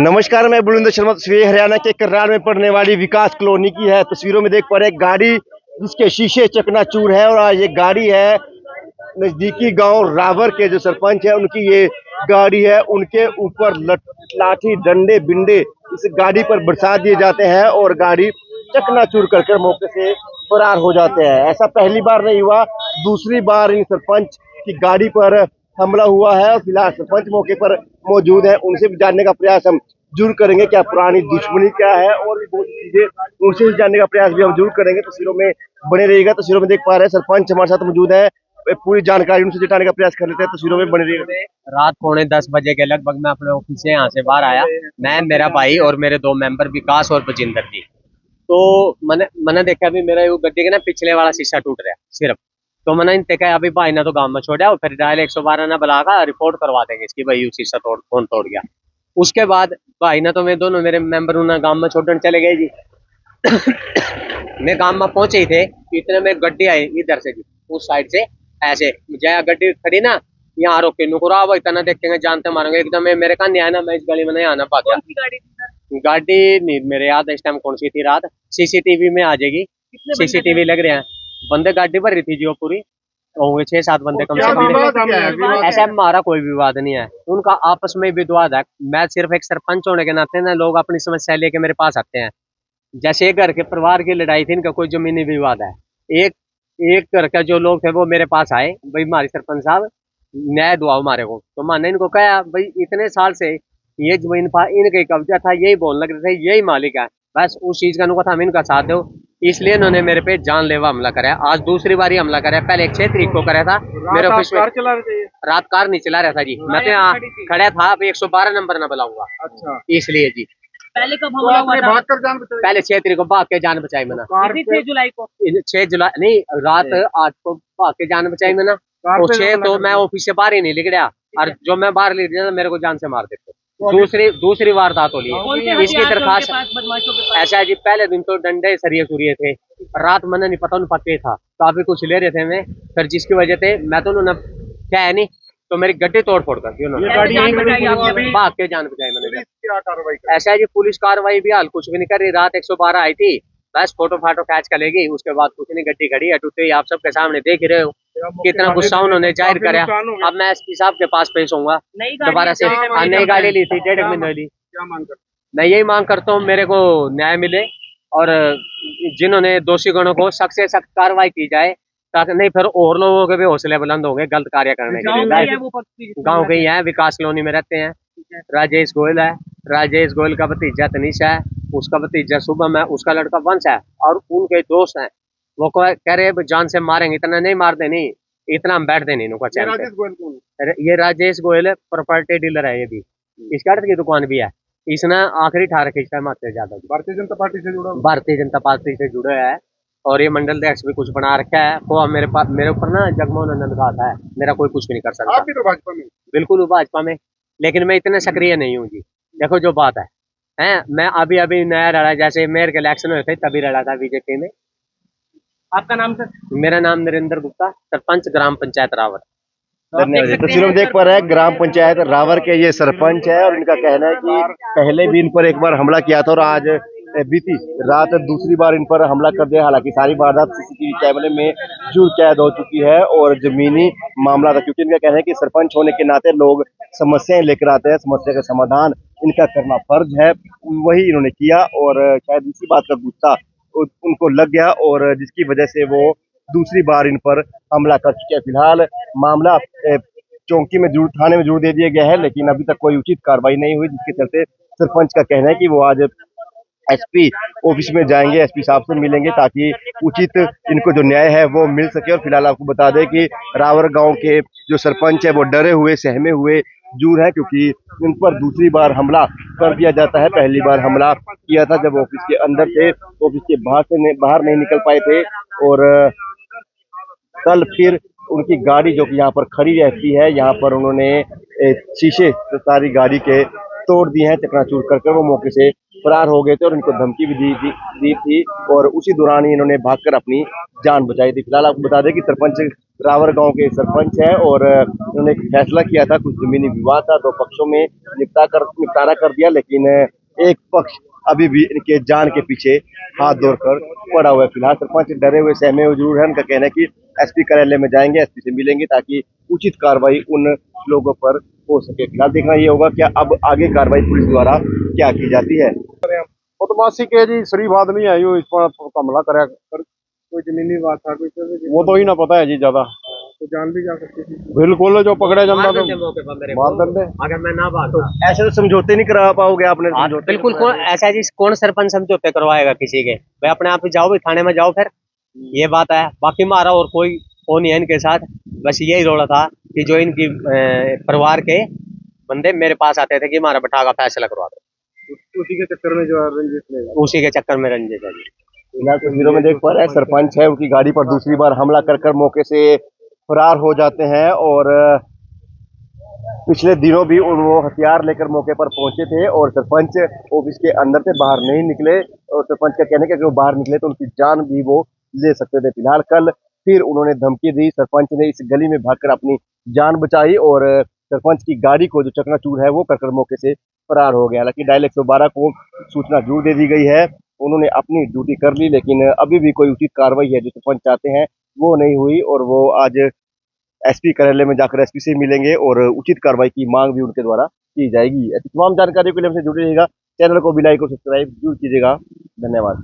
नमस्कार, मैं बुलंद शर्मा। तस्वीर हरियाणा के करनाल में पड़ने वाली विकास कॉलोनी की है। तस्वीरों में देख पा रहे हैं गाड़ी जिसके शीशे चकनाचूर है और ये गाड़ी है नजदीकी गांव रावर के जो सरपंच है उनकी ये गाड़ी है। उनके ऊपर लाठी डंडे बिंडे इस गाड़ी पर बरसा दिए जाते हैं और गाड़ी चकनाचूर कर मौके से फरार हो जाते हैं। ऐसा पहली बार नहीं हुआ, दूसरी बार इन सरपंच की गाड़ी पर हमला हुआ है और फिलहाल सरपंच मौके पर मौजूद है। उनसे भी जानने का प्रयास हम जरूर करेंगे, क्या पुरानी दुश्मनी क्या है और भी बहुत चीजें उनसे भी जानने का प्रयास भी हम जरूर करेंगे। तस्वीरों में बने रहिएगा। तस्वीरों में देख पा रहे हैं सरपंच हमारे साथ मौजूद है, पूरी जानकारी उनसे जुटाने का प्रयास कर लेते हैं। तस्वीरों में बने रहिएगा। रात 9:45 के लगभग मैं अपने ऑफिस से यहाँ से बाहर आया। मैं, मेरा भाई और मेरे 2 मेंबर विकास और बजिंदर जी। तो मैंने देखा अभी मेरा गड्डी के ना पिछले वाला शीशा टूट रहा है सिर्फ। तो मैंने देखा अभी भाई ना तो गांव में छोड़ा और फिर डायल 112 ना बुलाकर रिपोर्ट करवा देंगे इसकी, भाई शीशा कौन तोड़ गया। उसके बाद भाई ना तो मैं दोनों मेरे मेंबर उन्हें गांव में छोड़ने चले गए जी। मैं गांव में पहुंचे ही थे, इतने में गड्डी आई इधर से जी, उस साइड से ऐसे जया गड्डी खड़ी ना, यहाँ रोके नुकरा वो इतना देखेंगे जानते मारेंगे एकदम। मेरे का नहीं आया ना, मैं इस गली में नहीं आना पा गया। गाड़ी नहीं मेरे याद इस टाइम कौन सी थी। रात सीसीटीवी में आ जाएगी, सीसीटीवी लग रहे हैं। बंदे गाड़ी भर रही थी जो पूरी होंगे 6-7 बंदे कम से कम। ऐसा हमारा कोई विवाद नहीं है, उनका आपस में विवाद है। मैं सिर्फ एक सरपंच होने के नाते ना लोग अपनी समस्या लेके मेरे पास आते हैं। जैसे घर के परिवार की लड़ाई थी, इनका कोई जमीनी विवाद है। एक एक घर का जो लोग थे वो मेरे पास आए, भाई हमारे सरपंच साहब न्याय दुआओ हमारे को। तो मैंने इनको कहा भाई इतने साल से ये जमीन पर इनके कब्जा था, यही बोलने लग रहे थे यही मालिक है, बस उस चीज का नुका था, हम इनका साथ दो। इसलिए इन्होंने मेरे पे जानलेवा हमला करा। आज दूसरी बार हमला करा। पहले 6 तारीख को करा था मेरे ऑफिस में। रात कार नहीं चला रहा था जी, मैं तो यहाँ खड़ा था। अब 112 नंबर ना बुलाऊंगा। अच्छा, इसलिए जी। पहले कब हमला हुआ था? पहले 6 तारीख को भाग के जान बचाई मैंने। 6 जुलाई को 6 जुलाई नहीं, रात 8 को भाग के जान बचाई मैंने। और 6 तो मैं ऑफिस से बाहर ही नहीं निकला और जो मैं बाहर ले गया मेरे को जान से मार देते। दूसरी वारदात हो रही है। इसकी दरखास्त ऐसा है जी, पहले दिन तो डंडे सरिये सुरिये थे। रात मैंने नहीं पता उन्हें पक्के था, काफी कुछ ले रहे थे मैं, फिर जिसकी वजह से मैं तो उन्होंने क्या है नहीं तो मेरी गड्डी तोड़ फोड़ कर दी उन्होंने, भाग के जान बचाई मैंने। ऐसा है जी, पुलिस कार्रवाई भी हाल कुछ भी नहीं कर रही। रात 112 आई थी, बस फोटो फाटो कैच कर लेगी, उसके बाद कुछ नहीं। गड्डी खड़ी है टूटे, आप सबके सामने देख ही रहे हो कितना गुस्सा उन्होंने जाहिर करा। अब मैं एसपी साहब के पास पेश होऊंगा दोबारा से। नई गाड़ी ली थी 1.5 महीने ली। मैं यही मांग करता हूँ मेरे को न्याय मिले और जिन्होंने दोषी गणों को सख्त से सख्त कार्रवाई की जाए, ताकि नहीं फिर और लोगों के भी हौसले बुलंद होंगे गलत कार्य करने के लिए। गाँव के ही है, विकास कॉलोनी में रहते हैं। राजेश गोयल है, राजेश गोयल का भतीजा तनीश है, उसका भतीजा शुभम है, उसका लड़का वंश है और उनके दोस्त हैं। वो कह रहे जान से मारेंगे, इतना नहीं मारते नहीं, इतना हम बैठ देनी इनको चैन पे। ये राजेश गोयल प्रॉपर्टी डीलर है, ये भी इसका की दुकान भी है। इसने आखिरी ठा रखी इस टाइम ज्यादा भारतीय जनता पार्टी से जुड़ा, भारतीय जनता पार्टी से जुड़ा है और ये मंडल अध्यक्ष भी कुछ बना रखा है। वो मेरे पास मेरे ऊपर ना जगमोहन नंद खाता है, मेरा कोई कुछ भी नहीं कर सकता। आप भी तो भाजपा में? बिल्कुल भाजपा में, लेकिन मैं इतने सक्रिय नहीं हूँ जी। देखो जो बात है मैं अभी नया लड़ा, जैसे मेयर के इलेक्शन हुए थे तभी लड़ा था बीजेपी में। आपका नाम सर? मेरा नाम नरेंद्र गुप्ता, सरपंच ग्राम पंचायत रावर। धन्यवाद। तस्वीरों में देख पा रहे हैं ग्राम पंचायत रावर के ये सरपंच है और इनका कहना है कि पहले भी इन पर एक बार हमला किया था और आज बीती रात दूसरी बार इन पर हमला कर दिया। हालांकि सारी वारदात सीसीटीवी कैमरे में जूर कैद हो चुकी है और जमीनी मामला था, क्योंकि इनका कहना है कि सरपंच होने के नाते लोग समस्याएं लेकर आते हैं, समस्या का समाधान इनका करना फर्ज है। वही इन्होंने किया और शायद इसी बात का गुस्सा उनको लग गया और जिसकी वजह से वो दूसरी बार इन पर हमला कर चुके हैं। फिलहाल मामला चौकी में जरूर थाने में जरूर दे दिया गया है, लेकिन अभी तक कोई उचित कार्रवाई नहीं हुई, जिसके चलते सरपंच का कहना है कि वो आज एसपी ऑफिस में जाएंगे, एसपी साहब से मिलेंगे ताकि उचित इनको जो न्याय है वो मिल सके। और फिलहाल आपको बता दें कि रावर गांव के जो सरपंच है वो डरे हुए सहमे हुए जूर है, क्योंकि इन पर दूसरी बार हमला कर दिया जाता है। पहली बार हमला किया था जब ऑफिस के अंदर थे, ऑफिस के बाहर नहीं निकल पाए थे और कल फिर उनकी गाड़ी जो कि यहाँ पर खड़ी रहती है, यहाँ पर उन्होंने शीशे सारी गाड़ी के तोड़ दिए हैं, चकनाचूर करके वो मौके से फरार हो गए थे और इनको धमकी भी दी थी और उसी दौरान ही इन्होंने भागकर अपनी जान बचाई थी। फिलहाल आपको बता दें कि सरपंच रावर गांव के सरपंच है और इन्होंने एक फैसला किया था, कुछ जमीनी विवाद था, दो पक्षों में निपटारा कर दिया, लेकिन एक पक्ष अभी भी इनके जान के पीछे हाथ जोड़कर पड़ा हुआ है। फिलहाल सरपंच डरे हुए सहमे हुए जरूर है। उनका कहना है कि एसपी कार्यालय में जाएंगे, एसपी से मिलेंगे ताकि उचित कार्रवाई उन लोगों पर हो सके। फिलहाल देखना ये होगा क्या अब आगे कार्रवाई पुलिस द्वारा क्या की जाती है। बदमाशी के जी शरीफ आदमी है यो, इस पर हमला करे कोई जमीनी बात था, कोई वो तो ही ना पता है जी ज्यादा, तो जान भी जा सकती थी। बिल्कुल, जो पकड़े जाता तो मौके पर मेरे मार देंगे। अगर मैं ना भागता। ऐसे तो समझौते नहीं करा पाओगे आपने? समझौते बिल्कुल, कौन ऐसा जी, कौन सरपंच समझौते करवाएगा किसी के? भाई अपने आप ही जाओ, भाई थाने में जाओ फिर, ये बात है। बाकी मारा और कोई वो नहीं है इनके साथ। बस यही रोड़ा था कि जो इनकी परिवार के बंदे मेरे पास आते थे कि हमारा बैठा का फैसला करवा दो, उसी के चक्कर में जो रंजित लेगा, उसी के चक्कर में रंजित है जी। फिलहाल तस्वीरों में देख पा रहे हैं सरपंच है, उनकी गाड़ी पर दूसरी बार हमला कर मौके से फरार हो जाते हैं और पिछले दिनों भी वो हथियार लेकर मौके पर पहुंचे थे और सरपंच ऑफिस के अंदर से बाहर नहीं निकले और सरपंच का कहने का कि वो बाहर निकले तो उनकी जान भी वो ले सकते थे। फिलहाल कल फिर उन्होंने धमकी दी, सरपंच ने इस गली में भागकर अपनी जान बचाई और सरपंच की गाड़ी को जो चकनाचूर है वो कर मौके से फरार हो गया। हालांकि डायल 112 को सूचना जरूर दे दी गई है, उन्होंने अपनी ड्यूटी कर ली, लेकिन अभी भी कोई उचित कार्रवाई है जो सरपंच चाहते हैं वो नहीं हुई और वो आज एसपी कार्यालय में जाकर एसपी से मिलेंगे और उचित कार्रवाई की मांग भी उनके द्वारा की जाएगी। ऐसी तमाम जानकारी के लिए हमसे जुड़े रहिएगा, चैनल को भी लाइक और सब्सक्राइब जरूर कीजिएगा। धन्यवाद।